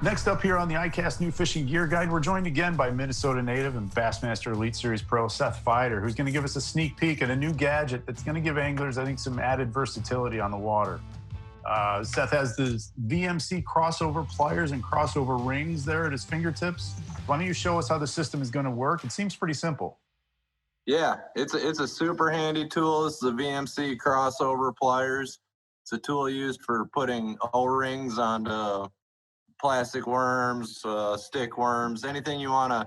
Next up here on the ICAST New Fishing Gear Guide, we're joined again by Minnesota native and Bassmaster Elite Series pro Seth Feider, who's going to give us a sneak peek at a new gadget that's going to give anglers, I think, some added versatility on the water. Seth has the VMC crossover pliers and crossover rings there at his fingertips. Why don't you show us how the system is going to work? It seems pretty simple. Yeah, it's a super handy tool. This is the VMC crossover pliers. It's a tool used for putting O-rings onto plastic worms, stick worms, anything you want to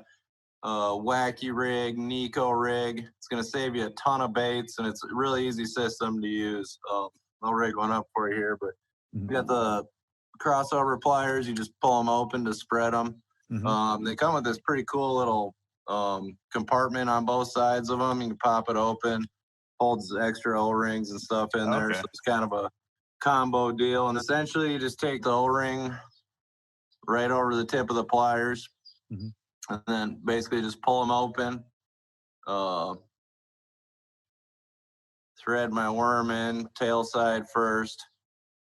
whacky rig, Neko rig. It's going to save you a ton of baits, and it's a really easy system to use. I'll rig one up for you here, but you got the crossover pliers. You just pull them open to spread them. They come with this pretty cool little compartment on both sides of them. You can pop it open, holds extra O-rings and stuff in there. So it's kind of a combo deal. And essentially you just take the O-ring right over the tip of the pliers and then basically just pull them open, thread my worm in, tail side first,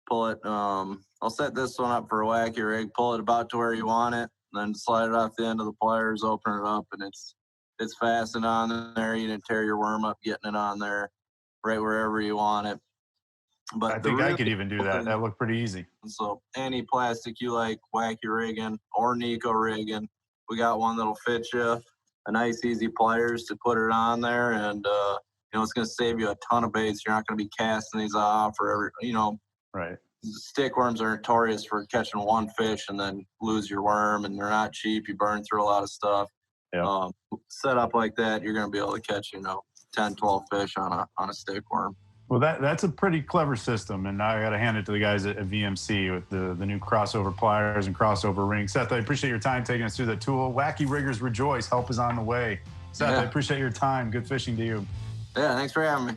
pull it. I'll set this one up for a whacky rig, pull it about to where you want it, and then slide it off the end of the pliers, open it up, and it's fastened on there. You didn't tear your worm up getting it on there right wherever you want it. But I think I could even do that. That looked pretty easy. So any plastic you like whacky rigging or Neko rigging, we got one that'll fit you. A nice easy pliers to put it on there, and it's going to save you a ton of baits. You're not going to be casting these off or Right. Stick worms are notorious for catching one fish and then lose your worm, and they're not cheap. You burn through a lot of stuff. Yeah. Set up like that, you're going to be able to catch 10, 12 fish on a stick worm. Well, that's a pretty clever system, and I got to hand it to the guys at VMC with the new crossover pliers and crossover rings. Seth, I appreciate your time taking us through the tool. Wacky riggers rejoice. Help is on the way. Seth, I appreciate your time. Good fishing to you. Yeah, thanks for having me.